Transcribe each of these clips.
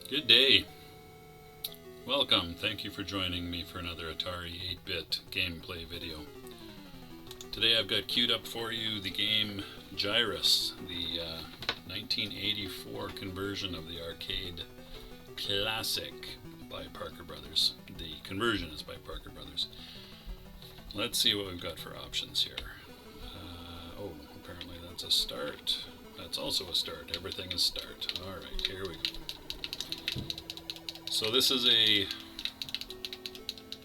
Good day. Welcome. Thank you for joining me for another Atari 8-bit gameplay video. Today I've got queued up for you the game Gyruss, the 1984 conversion of the arcade classic by Parker Brothers. The conversion is by Parker Brothers. Let's see what we've got for options here. Apparently that's a start. That's also a start. Everything is start. Alright, here we go. So this is a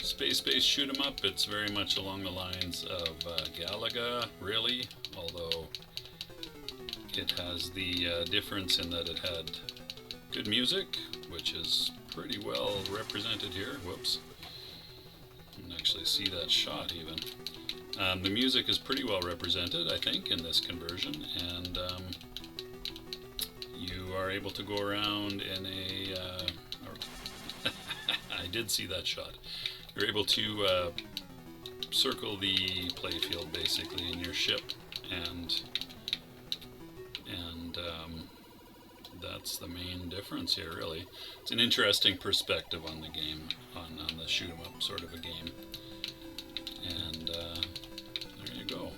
space-based shoot 'em up. It's very much along the lines of Galaga, really, although it has the difference in that it had good music, which is pretty well represented here. Whoops. You can actually see that shot even. The music is pretty well represented, I think, in this conversion, and you are able to go around in a... I did see that shot. You're able to circle the playfield basically in your ship, and that's the main difference here, really. It's an interesting perspective on the game, on the shoot 'em up sort of a game, and there you go.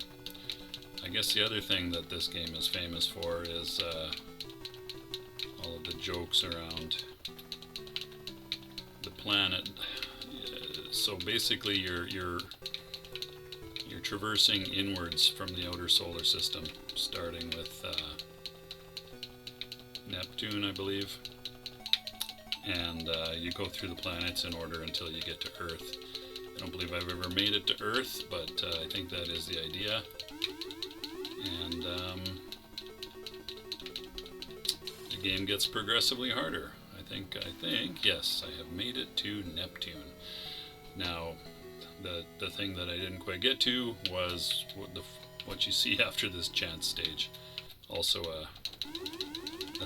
I guess the other thing that this game is famous for is all of the jokes around the planet. So basically you're traversing inwards from the outer solar system, starting with Neptune, I believe, and you go through the planets in order until you get to Earth. I don't believe I've ever made it to Earth, but I think that is the idea. And the game gets progressively harder. I think, yes, I have made it to Neptune. Now, the thing that I didn't quite get to was what you see after this chance stage. Also a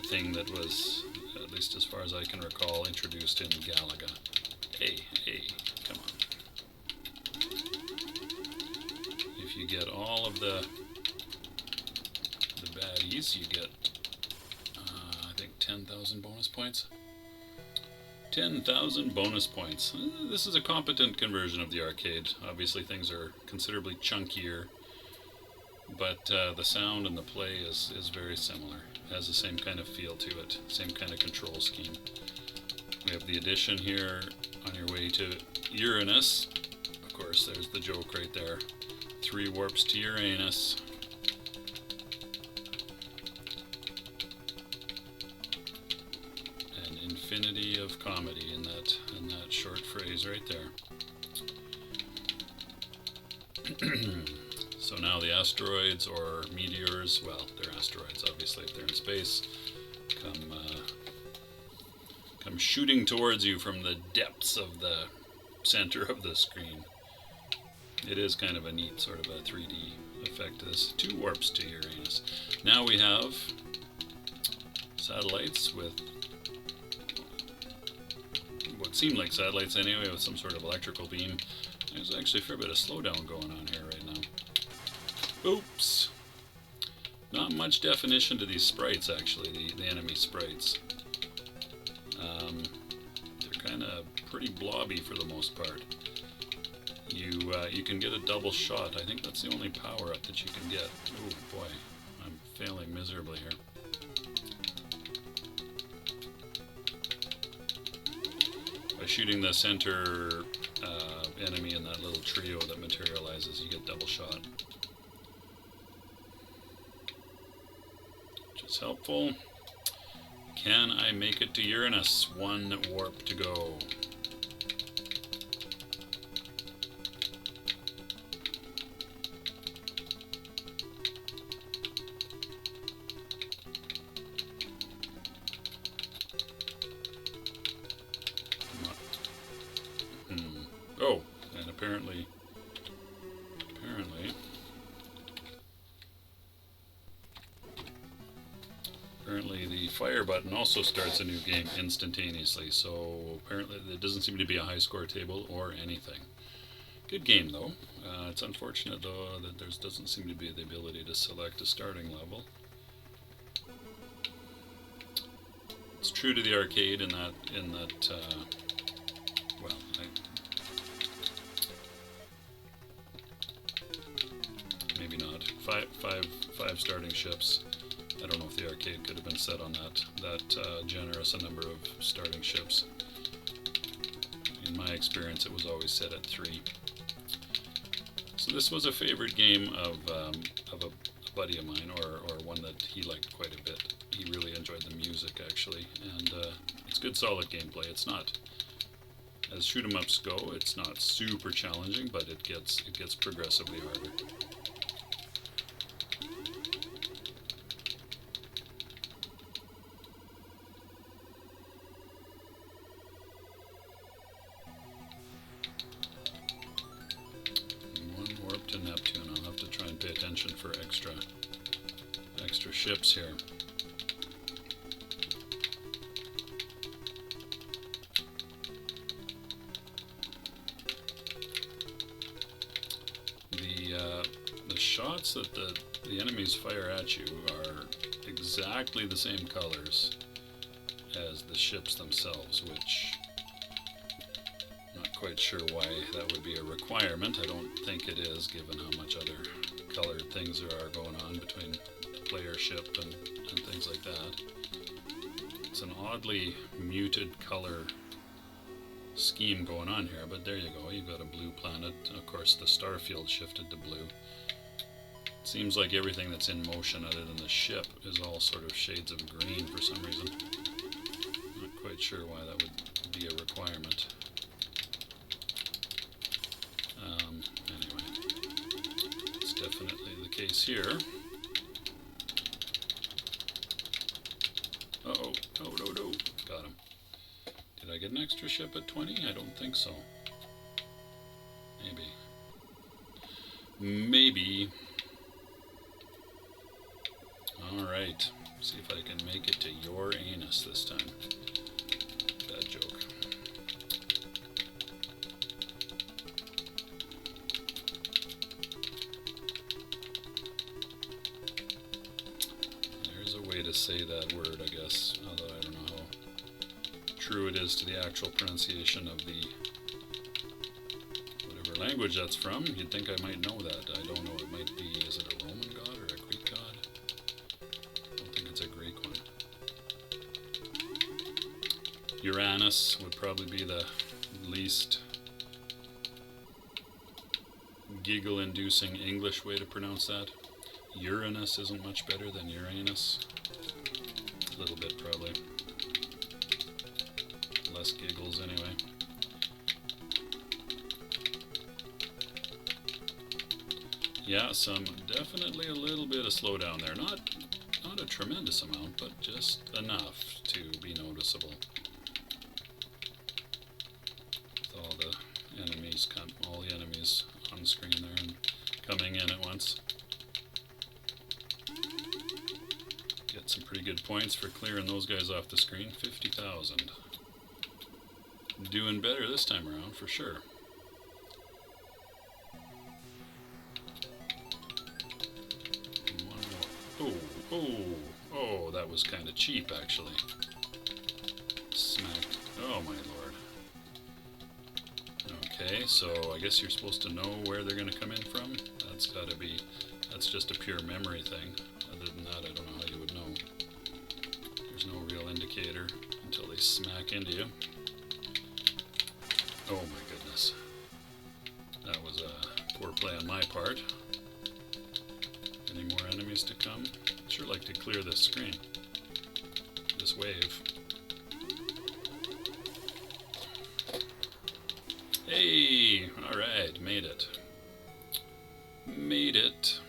thing that was, at least as far as I can recall, introduced in Galaga. Hey, come on. If you get all of the baddies, you get, I think, 10,000 bonus points. 10,000 bonus points. This is a competent conversion of the arcade. Obviously things are considerably chunkier, but the sound and the play is very similar. It has the same kind of feel to it, same kind of control scheme. We have the addition here on your way to Uranus. Of course, there's the joke right there. 3 warps to Uranus. Infinity of comedy in that short phrase right there. So now the asteroids or meteors, well, they're asteroids obviously if they're in space, come shooting towards you from the depths of the center of the screen. It is kind of a neat sort of a 3D effect. This 2 warps to Uranus. Now we have satellites with what seemed like satellites anyway, with some sort of electrical beam. There's actually a fair bit of slowdown going on here right now. Oops! Not much definition to these sprites, actually, the enemy sprites. They're kind of pretty blobby for the most part. You can get a double shot. I think that's the only power-up that you can get. Oh boy, I'm failing miserably here. By shooting the center enemy in that little trio that materializes, you get double shot, which is helpful. Can I make it to Uranus? 1 warp to go. Oh, and apparently the fire button also starts a new game instantaneously, so apparently there doesn't seem to be a high score table or anything. Good game though. It's unfortunate though that there doesn't seem to be the ability to select a starting level. It's true to the arcade in that well, maybe not. Five starting ships. I don't know if the arcade could have been set on that generous a number of starting ships. In my experience, it was always set at 3. So this was a favorite game of a buddy of mine, or one that he liked quite a bit. He really enjoyed the music, actually, and it's good, solid gameplay. It's not, as shoot 'em ups go, it's not super challenging, but it gets progressively harder. One warp to Neptune. I'll have to try and pay attention for extra ships here. The shots that the enemies fire at you are exactly the same colors as the ships themselves, which I'm not quite sure why that would be a requirement. I don't think it is, given how much other colored things there are going on between the player ship and things like that. It's an oddly muted color scheme going on here, but there you go. You've got a blue planet. Of course, the star field shifted to blue. It seems like everything that's in motion other than the ship is all sort of shades of green for some reason. Not quite sure why that would be a requirement. Anyway, it's definitely the case here. Uh-oh. No. Got him. Did I get an extra ship at 20? I don't think so. Maybe. Alright. See if I can make it to your anus this time. Bad joke. There's a way to say that word, I guess, although I don't know how true it is to the actual pronunciation of the whatever language that's from. You'd think I might know that. I don't know. It might be, is it a Roman god or a Greek god? I don't think it's a Greek one. Uranus would probably be the least giggle-inducing English way to pronounce that. Uranus isn't much better than Uranus. A little bit, probably. Less giggles, anyway. Yeah, definitely a little bit of slowdown there. Not a tremendous amount, but just enough to be noticeable. With all the enemies on screen there and coming in at once. Get some pretty good points for clearing those guys off the screen. 50,000. Doing better this time around, for sure. One more. Oh, that was kind of cheap, actually. Smacked. Oh, my lord. Okay, so I guess you're supposed to know where they're going to come in from. That's just a pure memory thing. Other than that, I don't know how you would know. There's no real indicator until they smack into you. Oh my goodness. That was a poor play on my part. Any more enemies to come? I'd sure like to clear this screen. This wave. Hey! Alright, made it. Made it.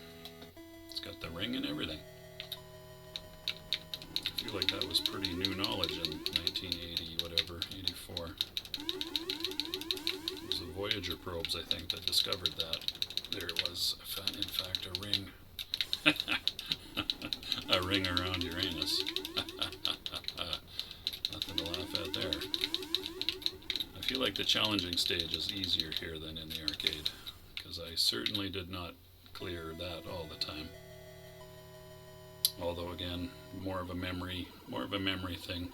It's got the ring and everything. I feel like that was pretty new knowledge in 1980, whatever, 84. It was the Voyager probes, I think, that discovered that. There was, in fact, a ring. A ring around Uranus. Nothing to laugh at there. I feel like the challenging stage is easier here than in the arcade, because I certainly did not clear that all the time. Although again, more of a memory thing.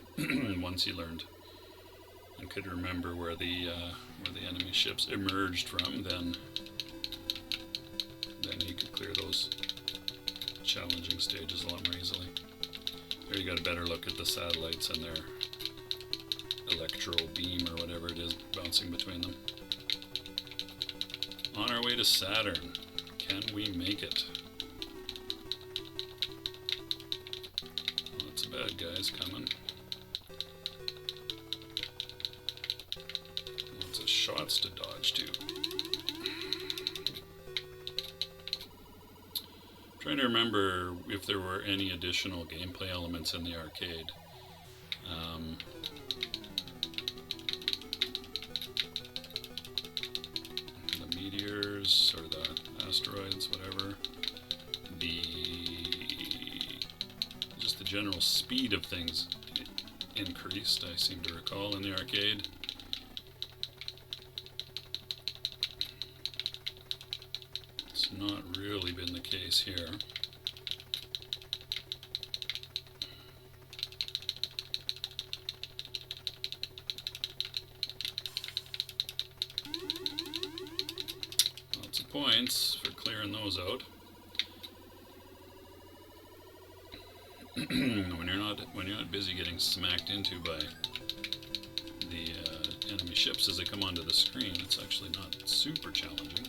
Once you learned and could remember where the enemy ships emerged from, then you could clear those challenging stages a lot more easily. There you got a better look at the satellites and their electro beam or whatever it is bouncing between them. On our way to Saturn. Can we make it? Lots of bad guys coming. Lots of shots to dodge too. Trying to remember if there were any additional gameplay elements in the arcade. The meteors or the asteroids, whatever. Just the general speed of things increased, I seem to recall, in the arcade. It's not really been the case here. Lots of points for clearing those out. when you're not busy getting smacked into by the enemy ships as they come onto the screen, it's actually not super challenging.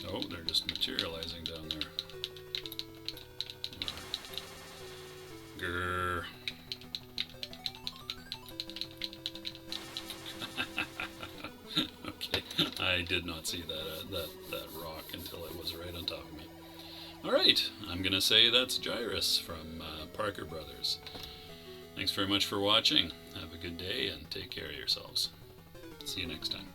Oh, they're just materializing down there. Grrr. Okay, I did not see that rock until it was right on top of me. Alright, I'm gonna say that's Gyruss from Parker Brothers. Thanks very much for watching. Have a good day and take care of yourselves. See you next time.